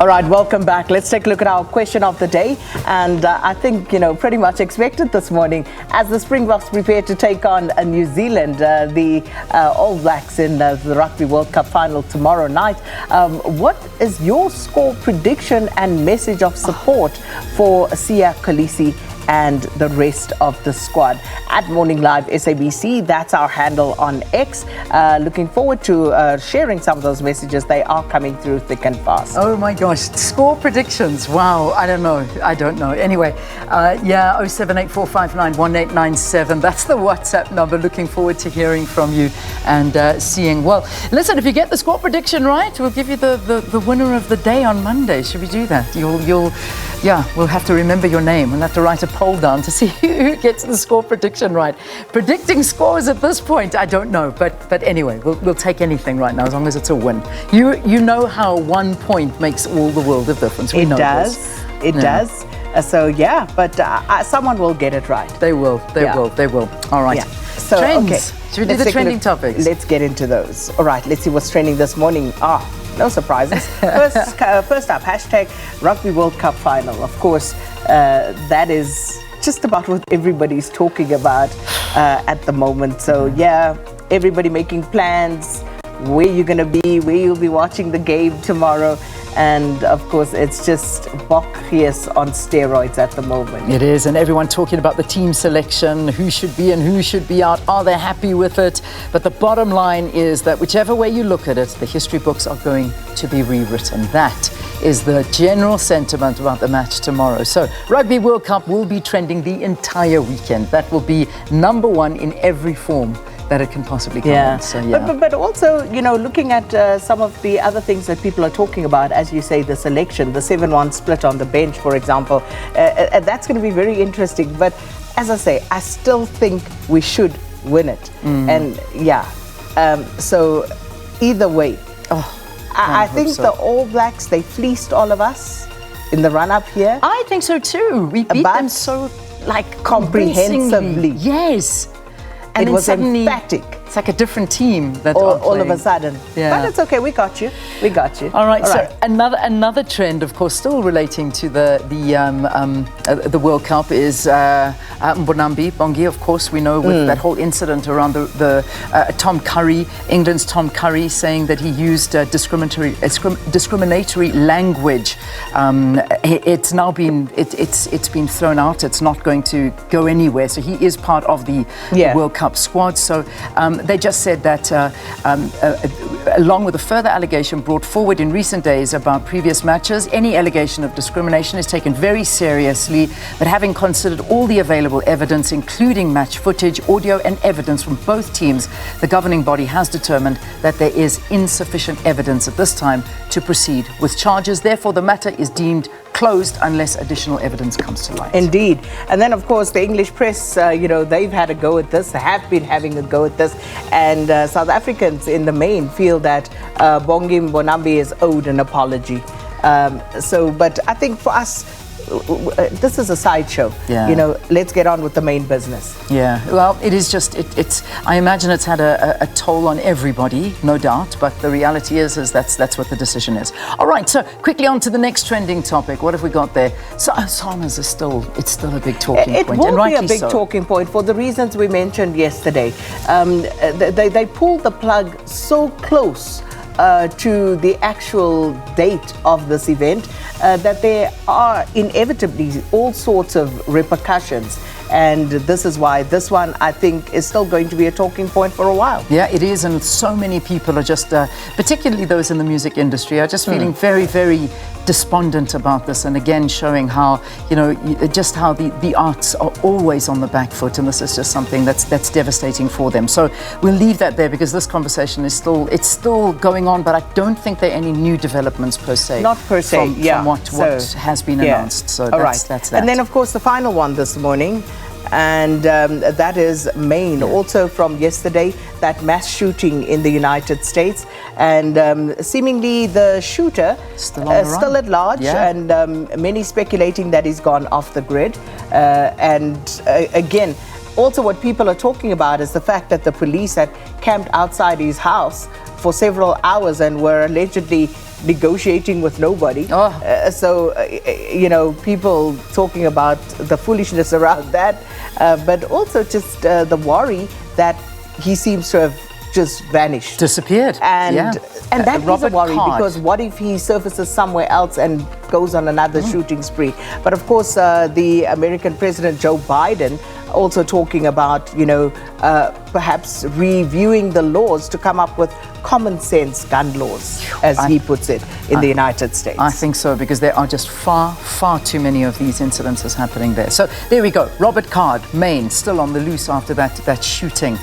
All right, welcome back. Let's take a look at our question of the day. And I think, pretty much expected this morning as the Springboks prepare to take on New Zealand, the All Blacks in the Rugby World Cup final tomorrow night. What is your score prediction and message of support for Siya Kolisi and the rest of the squad? At Morning Live SABC, that's our handle on X. Looking forward to sharing some of those messages. They are coming through thick and fast. Oh my gosh, score predictions. Wow, I don't know. Anyway, 0784591897. That's the WhatsApp number. Looking forward to hearing from you and seeing. Well, listen, if you get the score prediction right, we'll give you the winner of the day on Monday. Should we do that? We'll have to remember your name. We'll have to write a poll down to see who gets the score prediction right. Predicting scores at this point, I don't know. But anyway, we'll take anything right now as long as it's a win. You know how 1 point makes all the world of difference. We know does. this. It does. But someone will get it right. They will. They will. All right. Yeah. So, trends. okay. Should we do the trending topics? Let's get into those. All right. Let's see what's trending this morning. No surprises. First up, hashtag Rugby World Cup final. Of course, that is just about what everybody's talking about at the moment. So everybody making plans, where you're going to be, where you'll be watching the game tomorrow. And of course, it's just Bokhies on steroids at the moment. It is, and everyone talking about the team selection, who should be and who should be out. Are they happy with it? But the bottom line is that whichever way you look at it, the history books are going to be rewritten. That is the general sentiment about the match tomorrow. So Rugby World Cup will be trending the entire weekend. That will be number one in every form that it can possibly come in. So, But also, looking at some of the other things that people are talking about, as you say, the selection, the 7-1 split on the bench, for example, that's going to be very interesting. But as I say, I still think we should win it. And so either way, I think the All Blacks, they fleeced all of us in the run-up here. I think so too. We beat them so comprehensively. Yes. And it was suddenly, emphatic. It's like a different team that all of a sudden. Yeah. But it's okay, we got you. All right. Another trend, of course, still relating to the World Cup is Mbonambi, Bongi, of course, we know with that whole incident around the Tom Curry, England's Tom Curry, saying that he used discriminatory language. It's now been it's been thrown out. It's not going to go anywhere. So he is part of the World Cup squad. So they just said that along with a further allegation brought forward in recent days about previous matches, any allegation of discrimination is taken very seriously, but having considered all the available evidence, including match footage, audio and evidence from both teams, the governing body has determined that there is insufficient evidence at this time to proceed with charges. Therefore, the matter is deemed closed unless additional evidence comes to light. Indeed. And then, of course, the English press, they've had a go at this, have been having a go at this. And South Africans in the main feel that Bongi Mbonambi is owed an apology. But I think for us, this is a sideshow. Let's get on with the main business. Well, it is just I imagine it's had a toll on everybody, no doubt, but the reality is that's what the decision is. All right, so quickly on to the next trending topic. What have we got there? So SARMAs is still a big talking point. It will be a big talking point for the reasons we mentioned yesterday. They pulled the plug so close to the actual date of this event that there are inevitably all sorts of repercussions. And this is why this one, I think, is still going to be a talking point for a while. Yeah, it is. And so many people are just, particularly those in the music industry, are just feeling very, very despondent about this. And again, showing how, just how the arts are always on the back foot. And this is just something that's devastating for them. So we'll leave that there because this conversation is still going on. But I don't think there are any new developments per se. Not per se, from what has been announced. So that's that. And then, of course, the final one this morning. And that is Maine, also from yesterday, that mass shooting in the United States. And seemingly the shooter still at large, and many speculating that he's gone off the grid. Again, also what people are talking about is the fact that the police had camped outside his house for several hours and were allegedly negotiating with nobody. People talking about the foolishness around that, but also just the worry that he seems to have just vanished, disappeared, and that is a worry, because what if he surfaces somewhere else and goes on another shooting spree? But of course, the American President Joe Biden also talking about, perhaps reviewing the laws to come up with common sense gun laws, as he puts it, in the United States. I think so, because there are just far, far too many of these incidences happening there. So there we go. Robert Card, Maine, still on the loose after that shooting.